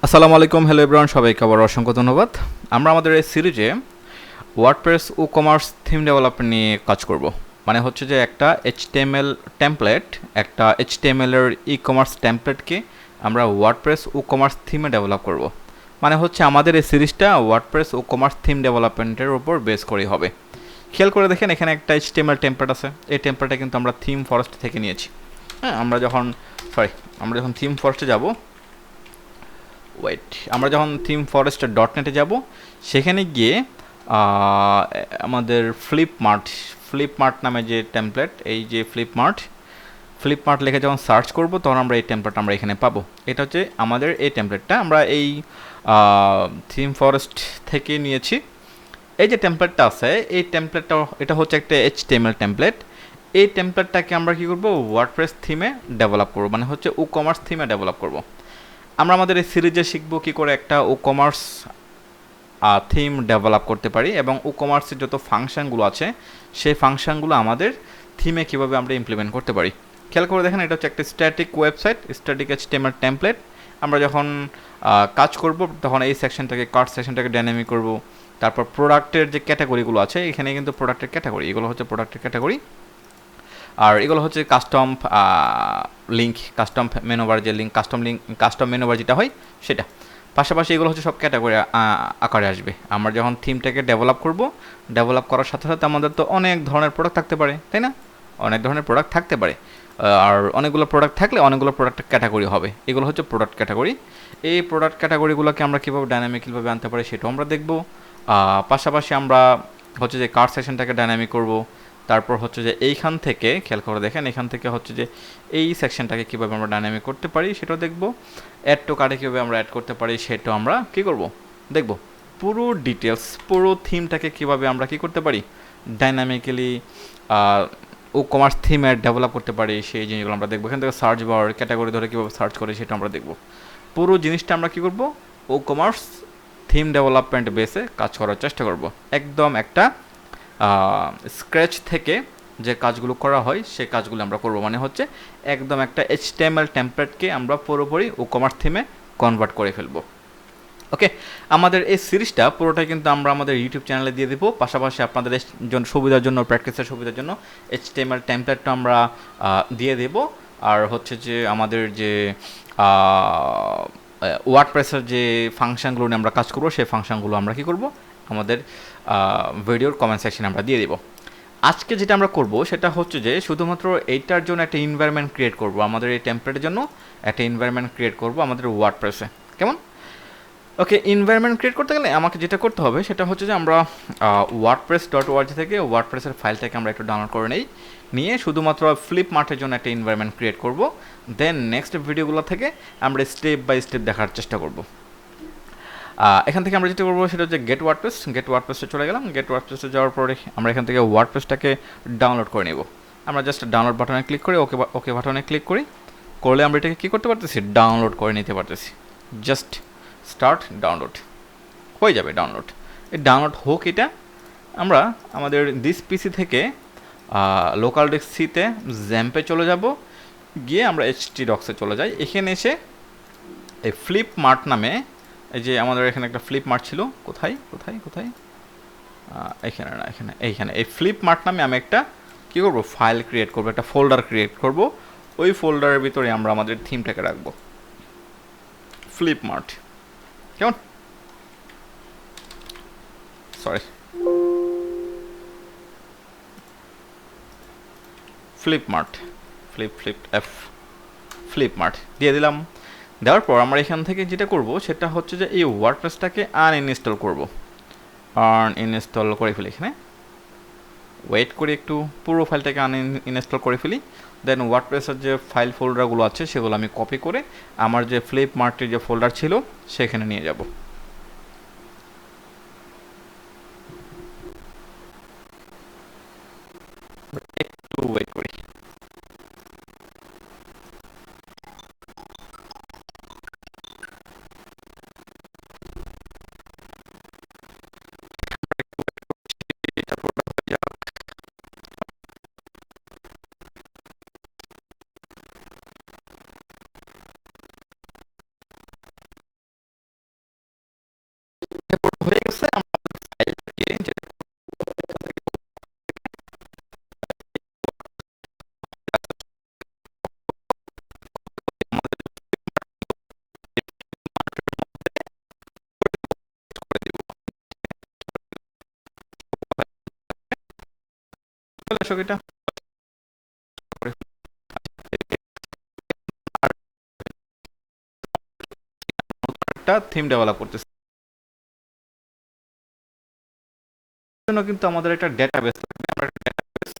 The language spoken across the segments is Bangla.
আসসালামু আলাইকুম, হ্যালো এভরিওয়ান, সবাইকে আবার অসংখ্য ধন্যবাদ। আমরা আমাদের এই সিরিজে ওয়ার্ডপ্রেস ও কমার্স থিম ডেভেলপমেন্ট নিয়ে কাজ করব। মানে হচ্ছে যে একটা এইচটিএমএল টেমপ্লেট, একটা এইচটিএমএল এর ই কমার্স টেমপ্লেটকে আমরা ওয়ার্ডপ্রেস ও কমার্স থিমে ডেভেলপ করব। মানে হচ্ছে আমাদের এই সিরিজটা ওয়ার্ডপ্রেস ও কমার্স থিম ডেভেলপমেন্টের উপর বেস করেই হবে। খেয়াল করে দেখেন, এখানে একটা এইচটিএমএল টেমপ্লেট আছে। এই টেমপ্লেটটা কিন্তু আমরা থিম ফরেস্ট থেকে নিয়েছি। হ্যাঁ, আমরা যখন থিম ফরেস্টে যাব, আমরা যখন থিম ফরেস্টের .NET-এ যাব, সেখানে গিয়ে আমাদের ফ্লিপমার্ট নামে যে টেমপ্লেট, এই যে ফ্লিপমার্ট লিখে যখন সার্চ করব, তখন আমরা এই টেমপ্লেট আমরা এখানে পাবো। এটা হচ্ছে আমাদের এই টেমপ্লেটটা, আমরা এই থিম ফরেস্ট থেকে নিয়েছি। এই যে টেমপ্লেটটা আছে, এই টেমপ্লেটটা এটা হচ্ছে একটা এইচটিএমএল টেমপ্লেট। এই টেমপ্লেটটাকে আমরা কি করব, ওয়ার্ডপ্রেস থিমে ডেভেলপ করব, মানে হচ্ছে WooCommerce থিমে ডেভেলপ করব। আমরা আমাদের এই সিরিজে শিখব কী করে একটা WooCommerce থিম ডেভেলপ করতে পারি, এবং WooCommerceর যত ফাংশানগুলো আছে সেই ফাংশানগুলো আমাদের থিমে কীভাবে আমরা ইমপ্লিমেন্ট করতে পারি। খেয়াল করে দেখেন, এটা হচ্ছে একটা static website, static HTML template. আমরা যখন কাজ করব, তখন এই সেকশনটাকে কার্ট সেকশনটাকে ডাইনামিক করব। তারপর প্রোডাক্টের যে ক্যাটাগরিগুলো আছে, এখানে কিন্তু প্রোডাক্টের ক্যাটাগরি, এগুলো হচ্ছে প্রোডাক্টের ক্যাটাগরি। আর এগুলো হচ্ছে কাস্টম লিঙ্ক, কাস্টম মেনুবার যে লিঙ্ক, কাস্টম মেনুবার যেটা হয় সেটা। পাশাপাশি এগুলো হচ্ছে সব ক্যাটাগরি আকারে আসবে। আমরা যখন থিমটাকে ডেভেলপ করার সাথে সাথে আমাদের তো অনেক ধরনের প্রোডাক্ট থাকতে পারে, তাই না? অনেক ধরনের প্রোডাক্ট থাকতে পারে। আর অনেকগুলো প্রোডাক্ট থাকলে অনেকগুলো প্রোডাক্টের ক্যাটাগরি হবে। এগুলো হচ্ছে প্রোডাক্ট ক্যাটাগরি। এই প্রোডাক্ট ক্যাটাগরিগুলোকে আমরা কীভাবে ডাইনামিক্যালিভাবে আনতে পারি সেটাও আমরা দেখব। পাশাপাশি আমরা হচ্ছে যে কার্ট সেকশনটাকে ডাইনামিক করব। তারপর হচ্ছে যে এইখান থেকে খেয়াল করে দেখেন, এখান থেকে হচ্ছে যে এই সেকশনটাকে কীভাবে আমরা ডাইনামিক করতে পারি সেটাও দেখব। অ্যাড টু কার্টে কীভাবে আমরা অ্যাড করতে পারি সেটাও আমরা কী করব, দেখব। পুরো ডিটেলস, পুরো থিমটাকে কীভাবে আমরা কী করতে পারি, ডাইনামিক্যালি WooCommerce থিমে ডেভেলপ করতে পারি, সেই জিনিসগুলো আমরা দেখব। এখান থেকে সার্চ বার ক্যাটাগরি ধরে কীভাবে সার্চ করে সেটা আমরা দেখব। পুরো জিনিসটা আমরা কী করব, WooCommerce থিম ডেভেলপমেন্ট বেসে কাজ করার চেষ্টা করব। একদম একটা স্ক্র্যাচ থেকে যে কাজগুলো করা হয় সেই কাজগুলো আমরা করব। মানে হচ্ছে একদম একটা HTML টেমপ্লেটকে আমরা পুরোপুরি WooCommerce থিমে কনভার্ট করে ফেলবো। ওকে, আমাদের এই সিরিজটা পুরোটাই কিন্তু আমরা আমাদের ইউটিউব চ্যানেলে দিয়ে দেবো। পাশাপাশি আপনাদের সুবিধার জন্য, প্র্যাকটিসের সুবিধার জন্য HTML টেমপ্লেটটা আমরা দিয়ে দেব। আর হচ্ছে যে আমাদের যে ওয়ার্ডপ্রেসের যে ফাংশনগুলো নিয়ে আমরা কাজ করবো, সেই ফাংশনগুলো আমরা কী করব, আমাদের ভিডিওর কমেন্ট সেকশনে আমরা দিয়ে দেবো। আজকে যেটা আমরা করব সেটা হচ্ছে যে শুধুমাত্র এইটার জন্য একটা এনভায়রনমেন্ট ক্রিয়েট করব, আমাদের এই টেমপ্লেটের জন্য একটা এনভায়রনমেন্ট ক্রিয়েট করব আমাদের ওয়ার্ডপ্রেসে। কেমন? ওকে, এনভায়রনমেন্ট ক্রিয়েট করতে গেলে আমাকে যেটা করতে হবে সেটা হচ্ছে যে আমরা wordpress.org থেকে ওয়ার্ডপ্রেসের ফাইলটাকে আমরা একটু ডাউনলোড করে নিয়ে শুধুমাত্র ফ্লিপমার্টের জন্য একটা এনভায়রনমেন্ট ক্রিয়েট করব। দেন নেক্সট ভিডিওগুলো থেকে আমরা স্টেপ বাই স্টেপ দেখার চেষ্টা করব। এখান থেকে আমরা যেটা করবো সেটা হচ্ছে গেট ওয়ার্ডপ্রেসে চলে গেলাম। গেট ওয়ার্ডপ্রেসে যাওয়ার পরে আমরা এখান থেকে ওয়ার্ডপ্রেসটাকে ডাউনলোড করে নেব। আমরা জাস্ট ডাউনলোড বাটনে ক্লিক করি, ওকে বাটনে ক্লিক করলে আমরা এটাকে কী করতে পারতেছি, ডাউনলোড করে নিতে পারতেছি। জাস্ট স্টার্ট ডাউনলোড হয়ে যাবে। ডাউনলোড ডাউনলোড হোক, এটা আমরা আমাদের দিস পিসি থেকে লোকাল ডিস্ক সিতে জ্যাম্পে চলে যাব, গিয়ে আমরা htdocs-এ চলে যাই। এখানে এসে এই ফ্লিপমার্ট নামে, এই যে আমাদের এখানে একটা ফ্লিপমার্ট ছিল, কোথায় এখানে না, এইখানে এই ফ্লিপমার্ট নামে আমি একটা কী করবো, ফাইল ক্রিয়েট করবো, একটা ফোল্ডার ক্রিয়েট করব। ওই ফোল্ডারের ভিতরে আমরা আমাদের থিমটাকে রাখবো, ফ্লিপমার্ট। কেমন? সরি, ফ্লিপমার্ট, ফ্লিপমার্ট দিয়ে দিলাম। দেওয়ার পর আমরা এখান থেকে যেটা করব সেটা হচ্ছে যে এই ওয়ার্ডপ্রেসটাকে আনইনস্টল করব। আনইনস্টল করে ফেলি, এখানে ওয়েট করে একটু পুরো ফাইলটাকে আনইনস্টল করে ফেলি। দেন ওয়ার্ডপ্রেসের যে ফাইল ফোল্ডারগুলো আছে সেগুলো আমি কপি করে আমার যে ফ্লিপমার্টের যে ফোল্ডার ছিল সেখানে নিয়ে যাব। একটু ওয়েট করি। চলে আসো এটা একটা থিম ডেভেলপ করতেছি জন্য কিন্তু আমাদের একটা ডেটাবেস লাগবে আমরা ডেটাবেস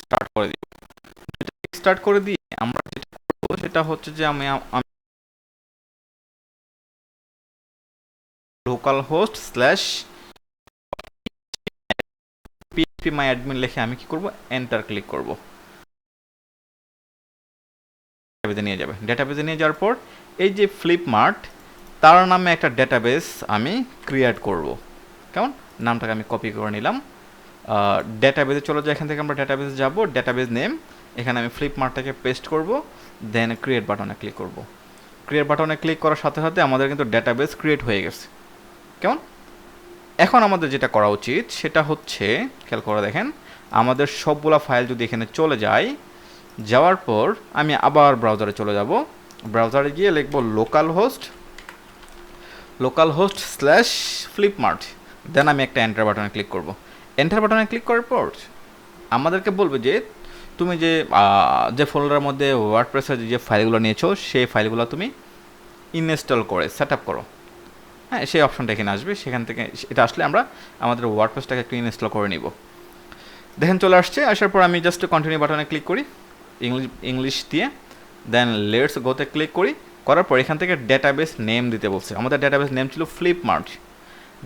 স্টার্ট করে দিই স্টার্ট করে দিয়ে আমরা যেটা করবো সেটা হচ্ছে যে আমি লোকাল হোস্ট স্ল্যাশ পিএইচপি মাই অ্যাডমিন লিখে আমি কি করব এন্টার ক্লিক করব ডেটাবেসে নিয়ে যাবে ডেটাবেসে নিয়ে যাওয়ার পর এই যে ফ্লিপমার্ট তার নামে একটা ডেটাবেস আমি ক্রিয়েট করব কেমন নামটাকে আমি কপি করে নিলাম ডেটাবেসে চলে যায় এখান থেকে আমরা ডেটাবেসে যাব ডেটাবেস নেম এখানে আমি ফ্লিপমার্টটাকে পেস্ট করব দেন ক্রিয়েট বাটনে ক্লিক করব ক্রিয়েট বাটনে ক্লিক করার সাথে সাথে আমাদের কিন্তু ডেটাবেস ক্রিয়েট হয়ে গেছে কেমন এখন আমাদের যেটা করা উচিত সেটা হচ্ছে খেয়াল করে দেখেন আমাদের সবগুলা ফাইল যদি এখানে চলে যায় যাওয়ার পর আমি আবার ব্রাউজারে চলে যাব ব্রাউজারে গিয়ে লিখব লোকাল হোস্ট স্ল্যাশ ফ্লিপমার্ট দেন আমি একটা এন্টার বাটনে ক্লিক করব এন্টার বাটনে ক্লিক করার পর আমাদেরকে বলবে যে তুমি যে ফোল্ডারের মধ্যে ওয়ার্ডপ্রেসের যে ফাইলগুলো নিয়েছো সেই ফাইলগুলো তুমি ইনস্টল করে সেট আপ করো হ্যাঁ সেই অপশনটা এখানে আসবে সেখান থেকে এটা আসলে আমরা আমাদের ওয়ার্ডপ্রেসটাকে একটু ইনস্টল করে নিব দেখেন চলে আসছে আসার পর আমি জাস্ট কন্টিনিউ বাটনে ক্লিক করি ইংলিশ দিয়ে দেন লেটস গোতে ক্লিক করার পর এখান থেকে ডেটাবেস নেম দিতে বলছে আমাদের ডেটাবেস নেম ছিল ফ্লিপমার্ট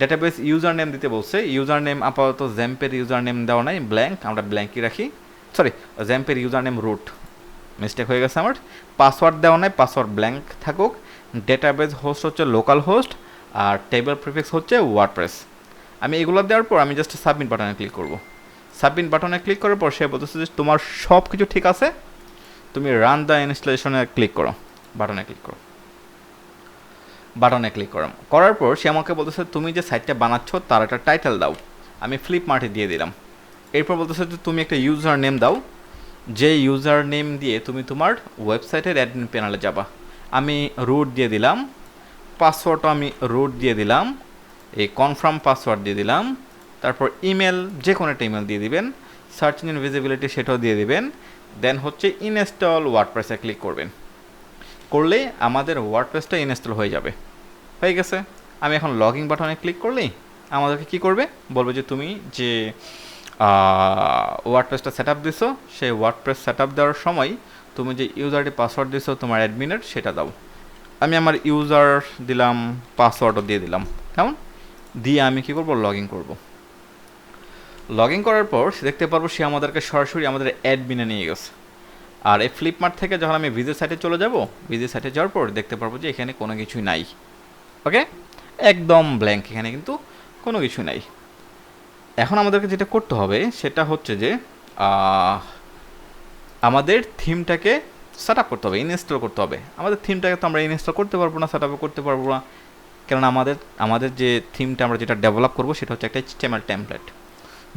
ডেটাবেস ইউজার নেম দিতে বলছে ইউজার নেম আপাতত জ্যাম্পের ইউজার নেম দেওয়া নাই ব্ল্যাঙ্ক আমরা ব্ল্যাঙ্কই রাখি সরি জ্যাম্পের ইউজার নেম রুট মিস্টেক হয়ে গেছে আমার পাসওয়ার্ড দেওয়া নাই পাসওয়ার্ড ব্ল্যাঙ্ক থাকুক ডেটাবেস হোস্ট হচ্ছে লোকাল হোস্ট আর টেবিল প্রিফিক্স হচ্ছে ওয়ার্ডপ্রেস আমি এগুলো দেওয়ার পর আমি জাস্ট সাবমিট বাটনে ক্লিক করব সাবমিট বাটনে ক্লিক করার পর সে বলতেছে যে তোমার সব কিছু ঠিক আছে তুমি রান দ্য ইনস্টলেশনে ক্লিক করো বাটনে ক্লিক করো করার পর সে আমাকে বলতেছে তুমি যে সাইটটা বানাচ্ছ তার একটা টাইটেল দাও আমি ফ্লিপমার্টে দিয়ে দিলাম এরপর বলতেছে যে তুমি একটা ইউজার নেম দাও যে ইউজার নেম দিয়ে তুমি তোমার ওয়েবসাইটের অ্যাডমিন প্যানেলে যাবা আমি রুট দিয়ে দিলাম পাসওয়ার্ডও আমি রুট দিয়ে দিলাম এই কনফার্ম পাসওয়ার্ড দিয়ে দিলাম তারপর ইমেল যে কোনো একটা ইমেল দিয়ে দিবেন সার্চ ইঞ্জিন ভিজিবিলিটি সেটাও দিয়ে দিবেন দেন হচ্ছে ইনস্টল ওয়ার্ডপ্রেসে ক্লিক করবেন করলে আমাদের ওয়ার্ডপ্রেসটা ইনস্টল হয়ে যাবে হয়ে গেছে আমি এখন লগইন বাটনে ক্লিক করলেই আমাদেরকে কি করবে বলবে যে তুমি যে ওয়ার্ডপ্রেসটা সেট আপ দিছো সেই ওয়ার্ডপ্রেস সেট আপ দেওয়ার সময় তুমি যে ইউজারটি পাসওয়ার্ড দিছো তোমার অ্যাডমিনের সেটা দাও আমি আমার ইউজার দিলাম পাসওয়ার্ডও দিয়ে দিলাম কেমন দিয়ে আমি কি করব লগ ইন করার পর দেখতে পারবো সে আমাদেরকে সরাসরি আমাদের অ্যাডমিনে নিয়ে গেছে আর এই ফ্লিপমার্ট থেকে যখন আমি ভিজিট সাইটে চলে যাব ভিজিট সাইটে যাওয়ার পর দেখতে পারবো যে এখানে কোনো কিছুই নাই ওকে একদম ব্ল্যাঙ্ক এখানে কিন্তু কোনো কিছু নাই এখন আমাদেরকে যেটা করতে হবে সেটা হচ্ছে যে আমাদের থিমটাকে সেট আপ করতে হবে ইনস্টল করতে হবে আমাদের থিমটাকে তো আমরা ইনস্টল করতে পারবো না সেট আপ করতে পারবো না কেননা আমাদের যে থিমটা আমরা যেটা ডেভেলপ করবো সেটা হচ্ছে একটা HTML টেমপ্লেট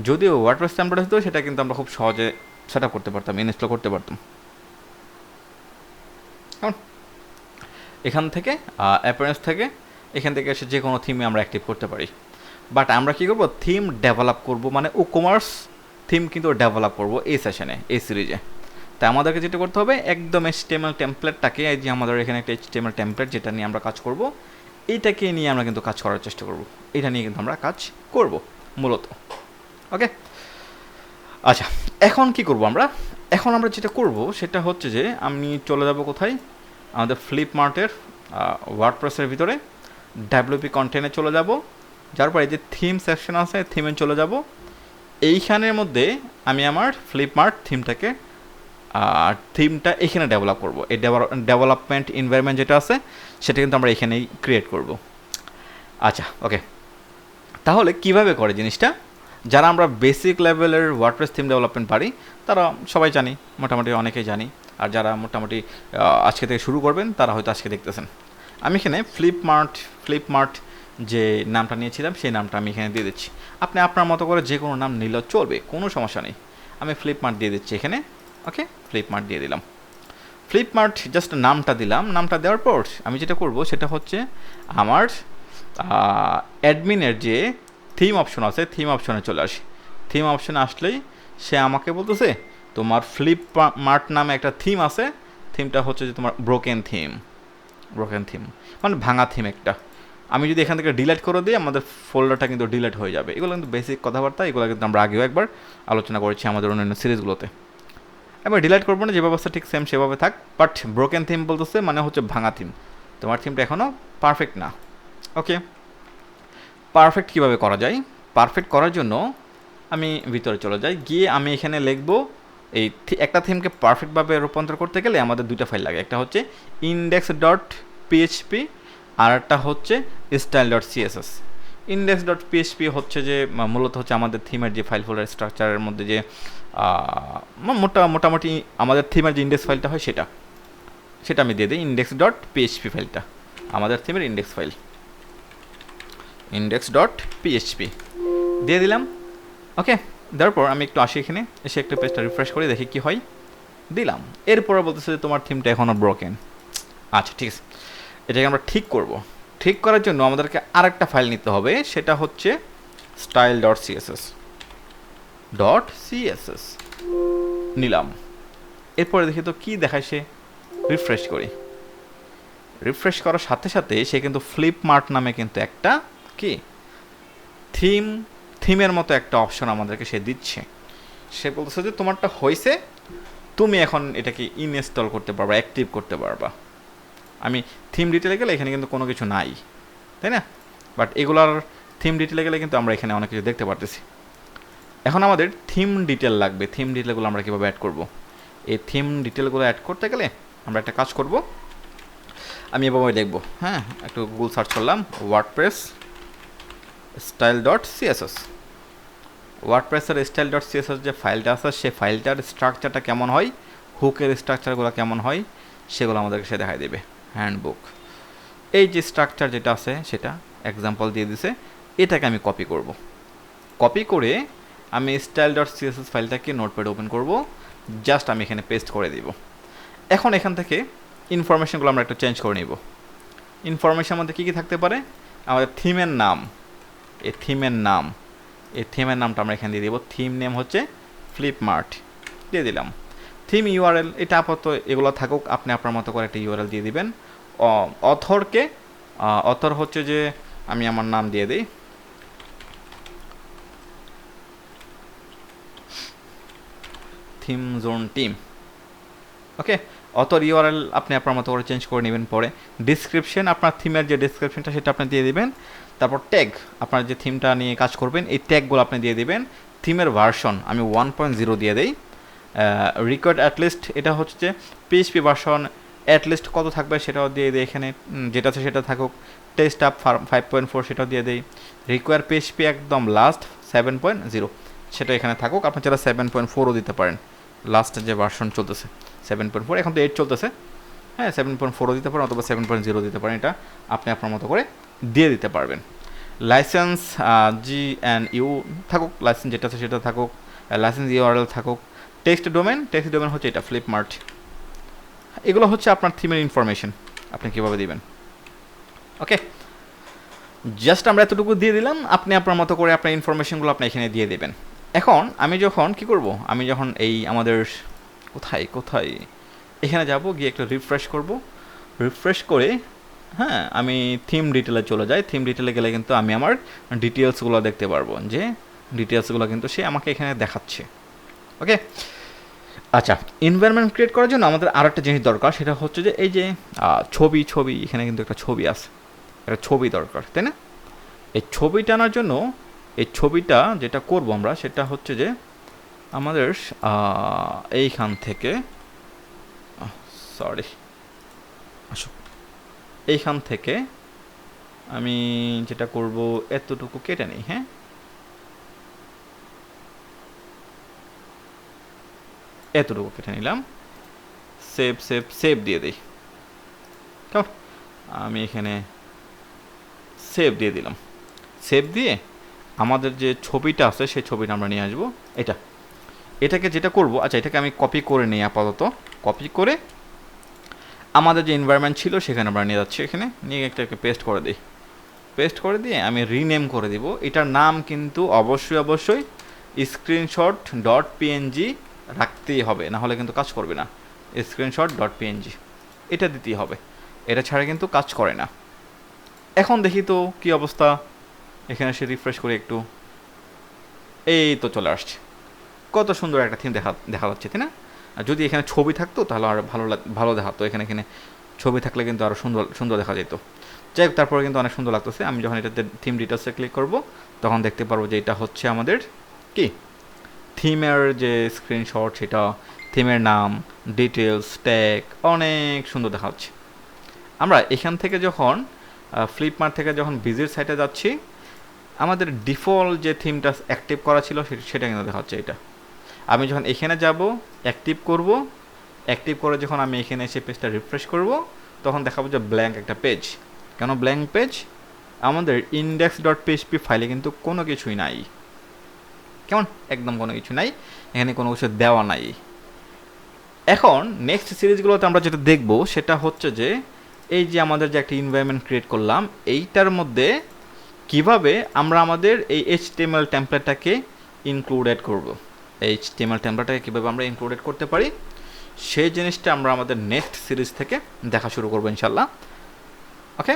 যদিও ওয়ার্ডপ্রেস টেমপ্লেট হতো সেটা কিন্তু আমরা খুব সহজে সেট আপ করতে পারতাম ইনস্টল করতে পারতাম এখান থেকে অ্যাপিয়ারেন্স থেকে এখান থেকে এসে যে কোনো থিমে আমরা অ্যাক্টিভ করতে পারি বাট আমরা কী করবো থিম ডেভেলপ করব মানে Woocommerce থিম কিন্তু ডেভেলপ করব এই সেশনে এই সিরিজে তাই আমাদেরকে যেটা করতে হবে একদম HTML টেমপ্লেটটাকে এই যে আমাদের এখানে একটা HTML টেমপ্লেট যেটা নিয়ে আমরা কাজ করব এইটাকে নিয়ে আমরা কিন্তু কাজ করার চেষ্টা করব এটা নিয়ে কিন্তু আমরা কাজ করব মূলত ওকে আচ্ছা এখন কি করব আমরা যেটা করব সেটা হচ্ছে যে আমি চলে যাব কোথায় আমাদের ফ্লিপমার্টের ওয়ার্ডপ্রেসের ভিতরে WP কন্টেন্টে চলে যাব যার পরে যে থিম সেকশন আছে থিমে চলে যাব এইখানের মধ্যে আমি আমার ফ্লিপমার্ট থিমটা এখানে ডেভেলপ করব এই ডেভেলপমেন্ট এনভায়রনমেন্ট যেটা আছে সেটা কিন্তু আমরা এখানেই ক্রিয়েট করব আচ্ছা ওকে তাহলে কিভাবে করে জিনিসটা যারা আমরা বেসিক লেভেলের ওয়ার্ডপ্রেস থিম ডেভেলপমেন্ট পারি তারা সবাই জানি মোটামুটি অনেকেই জানি আর যারা মোটামুটি আজকে থেকে শুরু করবেন তারা হয়তো আজকে দেখতেছেন আমি এখানে ফ্লিপমার্ট যে নামটা নিয়েছিলাম সেই নামটা আমি এখানে দিয়ে দিচ্ছি। আপনি আপনার মতো করে যে কোনো নাম নিলেও চলবে, কোনো সমস্যা নেই। আমি ফ্লিপমার্ট দিয়ে দিচ্ছি এখানে। ওকে, ফ্লিপমার্ট দিয়ে দিলাম। ফ্লিপমার্ট জাস্ট নামটা দিলাম। নামটা দেওয়ার পর আমি যেটা করব সেটা হচ্ছে আমার অ্যাডমিনের যে থিম অপশন আছে, থিম অপশনে চলে আসি। থিম অপশনে আসলেই সে আমাকে বলতেছে তোমার ফ্লিপমার্ট নামে একটা থিম আছে, থিমটা হচ্ছে যে তোমার ব্রোকেন থিম। ব্রোকেন থিম মানে ভাঙা থিম একটা। আমি যদি এখান থেকে ডিলিট করে দিই আমাদের ফোল্ডারটা কিন্তু ডিলিট হয়ে যাবে। এগুলো কিন্তু বেসিক কথাবার্তা, এগুলো কিন্তু আমরা আগেও একবার আলোচনা করেছি আমাদের অন্যান্য সিরিজগুলোতে। এবার ডিলিট করবো না, যে ব্যবস্থা ঠিক সেম সেভাবে থাক। বাট ব্রোকেন থিম বলতেছে মানে হচ্ছে ভাঙা থিম, তোমার থিমটা এখনও পারফেক্ট না। ওকে, পারফেক্ট কীভাবে করা যায়? পারফেক্ট করার জন্য আমি ভিতরে চলে যাই, গিয়ে আমি এখানে লিখবো এই একটা থিমকে পারফেক্টভাবে রূপান্তর করতে গেলে আমাদের দুইটা ফাইল লাগে। একটা হচ্ছে ইন্ডেক্স ডট পিএইচপি আর একটা হচ্ছে style dot CSS. Index dot PHP হচ্ছে যে মূলত হচ্ছে আমাদের থিমের যে ফাইল ফোল্ডার স্ট্রাকচারের মধ্যে যে মোটামুটি আমাদের থিমের যে ইন্ডেক্স ফাইলটা হয় সেটা আমি দিয়ে দিই। ইন্ডেক্স ডট পিএইচপি ফাইলটা আমাদের থিমের index file, index dot PHP দিয়ে দিলাম। ওকে, দেওয়ার পর আমি একটু আসি এখানে, এসে একটা পেজটা রিফ্রেশ করে দেখি কী হয়। দিলাম। এরপরে বলতেছে যে তোমার থিমটা এখনও ব্রোকেন। আচ্ছা ঠিক আছে, এটাকে আমরা ঠিক করব। ঠিক করার জন্য আমাদেরকে আরেকটা ফাইল নিতে হবে, সেটা হচ্ছে style dot CSS. Dot CSS নিলাম। এরপরে দেখি তো কী দেখায় সে। রিফ্রেশ করি। রিফ্রেশ করার সাথে সাথে সে কিন্তু ফ্লিপমার্ট নামে কিন্তু একটা কি থিমের মতো একটা অপশন আমাদেরকে সে দিচ্ছে। সে বলতেছে যে তোমারটা হয়েছে, তুমি এখন এটাকে ইনস্টল করতে পারবা, অ্যাক্টিভ করতে পারবা। আমি থিম ডিটেলে গেলে এখানে কিন্তু কোনো কিছু নাই, তাই না? বাট এগুলার থিম ডিটেলে গেলে কিন্তু আমরা এখানে অনেক কিছু দেখতে পারতেছি। এখন আমাদের থিম ডিটেল লাগবে। থিম ডিটেলগুলো আমরা কীভাবে অ্যাড করব? এই থিম ডিটেলগুলো অ্যাড করতে গেলে আমরা একটা কাজ করব। আমি এভাবে দেখবো, হ্যাঁ, একটু গুগল সার্চ করলাম ওয়ার্ডপ্রেস স্টাইল ডট সিএসএস। ওয়ার্ডপ্রেসের স্টাইল ডট সিএসএস যে ফাইলটা আছে সে ফাইলটার স্ট্রাকচারটা কেমন হয়, হুকের স্ট্রাকচারগুলো কেমন হয় সেগুলো আমাদেরকে সে দেখাই দেবে। হ্যান্ডবুক এই যে স্ট্রাকচার যেটা আছে সেটা এক্সাম্পল দিয়ে দিছে। এটাকে আমি কপি করব। কপি করে আমি স্টাইল ডট সিএসএস ফাইলটাকে নোটপ্যাডে ওপেন করব। জাস্ট আমি এখানে পেস্ট করে দিব। এখন এখান থেকে ইনফরমেশনগুলো আমরা একটু চেঞ্জ করে নিব। ইনফরমেশন মধ্যে কী কী থাকতে পারে? আমাদের থিমের নাম, এই থিমের নামটা আমরা এখানে দিয়ে দিব। থিম নেম হচ্ছে ফ্লিপমার্ট দিয়ে দিলাম। থিম ইউআরএল এটা আপাতত এগুলো থাকুক, আপনি আপনার মতো করে একটা ইউআরএল দিয়ে দিবেন। অথর হচ্ছে যে আমি আমার নাম দিয়ে দিই, থিম জোন টিম। ওকে, অথর ইউআরএল আপনি আপনার মতো করে চেঞ্জ করে নেবেন। পরে ডিসক্রিপশন, আপনার থিমের যে ডিসক্রিপশনটা সেটা আপনি দিয়ে দিবেন। তারপর ট্যাগ, আপনার যে থিমটা নিয়ে কাজ করবেন এই ট্যাগগুলো আপনি দিয়ে দিবেন। থিমের ভার্সন আমি 1.0 দিয়ে দিই। রিকোয়ার্ড অ্যাটলিস্ট এটা হচ্ছে যে পিএইচপি ভার্সন অ্যাটলিস্ট কত থাকবে সেটাও দিয়ে দিই এখানে, যেটা আছে সেটা থাকুক। টেস্ট আপ 5.4 সেটাও দিয়ে দিই। রিকোয়ার পিএইচপি একদম লাস্ট 7.0 সেটা এখানে থাকুক। আপনি যারা 7.4ও দিতে পারেন, লাস্টের যে ভার্সন চলতেছে 7.4, এখন তো 8 চলতেছে, হ্যাঁ 7.4ও দিতে পারেন অথবা 7.0 দিতে পারেন। এটা আপনি আপনার মতো করে দিয়ে দিতে পারবেন। লাইসেন্স GNU থাকুক, লাইসেন্স যেটা আছে সেটা থাকুক, লাইসেন্স ইউআরএল থাকুক। টেক্সট ডোমেন হচ্ছে এটা ফ্লিপমার্ট। এগুলো হচ্ছে আপনার থিমের ইনফরমেশন, আপনি কীভাবে দিবেন। ওকে, জাস্ট আমরা এতটুকু দিয়ে দিলাম। আপনি আপনার মতো করে আপনার ইনফরমেশনগুলো আপনি এখানে দিয়ে দেবেন। এখন আমি যখন কি করব, আমি যখন এই আমাদের কোথায় এখানে যাব, গিয়ে একটু রিফ্রেশ করব। রিফ্রেশ করে হ্যাঁ আমি থিম ডিটেলে চলে যাই। থিম ডিটেলে গেলে কিন্তু আমি আমার ডিটেলসগুলো দেখতে পারবো, যে ডিটেলসগুলো কিন্তু সে আমাকে এখানে দেখাচ্ছে। ওকে, আচ্ছা, এনভায়রনমেন্ট ক্রিয়েট করার জন্য আমাদের আর একটা জিনিস দরকার, সেটা হচ্ছে যে এই যে ছবি এখানে কিন্তু একটা ছবি আছে, একটা ছবি দরকার, তাই না? এই ছবি টানার জন্য এই ছবিটা যেটা করব আমরা সেটা হচ্ছে যে আমাদের এইখান থেকে এইখান থেকে আমি যেটা করব এতটুকু কেটে নিই। হ্যাঁ, এতটুকু কেটে নিলাম। সেভ দিয়ে দিই। কেমন? আমি এখানে সেভ দিয়ে দিলাম। সেভ দিয়ে আমাদের যে ছবিটা আছে সেই ছবিটা আমরা নিয়ে আসবো। এটাকে যেটা করব, আচ্ছা এটাকে আমি কপি করে নিই আপাতত। কপি করে আমাদের যে এনভায়রনমেন্ট ছিল সেখানে আমরা নিয়ে যাচ্ছি, এখানে নিয়ে এটাকে পেস্ট করে দিই। পেস্ট করে দিয়ে আমি রিনেম করে দিব। এটার নাম কিন্তু অবশ্যই স্ক্রিনশট ডট পিএনজি রাখতেই হবে, না হলে কিন্তু কাজ করবে না। স্ক্রিনশট ডট পিএনজি এটা দিতেই হবে, এটা ছাড়া কিন্তু কাজ করে না। এখন দেখি তো কি অবস্থা, এখানে সে রিফ্রেশ করে একটু, এই তো চলে আসছে। কত সুন্দর একটা থিম দেখা যাচ্ছে, তাই না? আর যদি এখানে ছবি থাকতো তাহলে আর ভালো দেখাতো। এখানে ছবি থাকলে কিন্তু আরও সুন্দর দেখা যেত। যাই হোক, তারপরে কিন্তু অনেক সুন্দর লাগতেছে। আমি যখন এটাতে থিম ডিটেলসে ক্লিক করব তখন দেখতে পারবো যে এটা হচ্ছে আমাদের কি থিমের যে স্ক্রিনশট, সেটা থিমের নাম, ডিটেলস, ট্যাগ অনেক সুন্দর দেখা যাচ্ছে। আমরা এখান থেকে যখন ফ্লিপমার্ট থেকে যখন ভিজিট সাইটে যাচ্ছি, আমাদের ডিফল্ট যে থিমটা অ্যাক্টিভ করা ছিল সেটা কিন্তু দেখাচ্ছে। এটা আমি যখন এখানে যাব, অ্যাক্টিভ করব, অ্যাক্টিভ করে যখন আমি এখানে এসে পেজটা রিফ্রেশ করব তখন দেখাবো যে ব্ল্যাঙ্ক একটা পেজ। কেন ব্ল্যাঙ্ক পেজ? আমাদের ইন্ডেক্স ডট পিএইচপি ফাইলে কিন্তু কোনো কিছুই নাই। কেমন? একদম কোনো কিছু নাই, এখানে কোনো কিছু দেওয়া নাই। এখন নেক্সট সিরিজগুলোতে আমরা যেটা দেখব সেটা হচ্ছে যে এই যে আমাদের যে একটা এনভায়রনমেন্ট ক্রিয়েট করলাম, এইটার মধ্যে কিভাবে আমরা আমাদের এই এইচটিএমএল টেমপ্লেটটাকে ইনক্লুডেড করব। এই এইচটিএমএল টেমপ্লেটটাকে কীভাবে আমরা ইনক্লুডেড করতে পারি সেই জিনিসটা আমরা আমাদের নেক্সট সিরিজ থেকে দেখা শুরু করবো ইনশাল্লাহ। ওকে,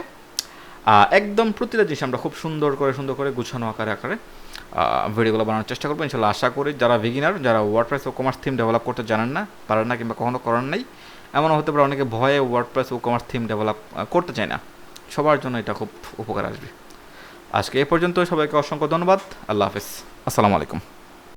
একদম প্রতিটা জিনিস আমরা খুব সুন্দর করে গুছানো আকারে ভিডিওগুলো বানানোর চেষ্টা করবো ইনশাল্লাহ। আশা করি যারা বিগিনার, যারা ওয়ার্ডপ্রেস ও কমার্স থিম ডেভেলপ করতে জানেন না, পারেন না, কিংবা কখনো করার নাই, এমনও হতে পারে অনেকে ভয়ে ওয়ার্ডপ্রেস ও কমার্স থিম ডেভেলপ করতে চায় না, সবার জন্য এটা খুব উপকার আসবে। আজকে এ পর্যন্ত, সবাইকে অসংখ্য ধন্যবাদ। আল্লাহ হাফেজ, আসসালামু আলাইকুম।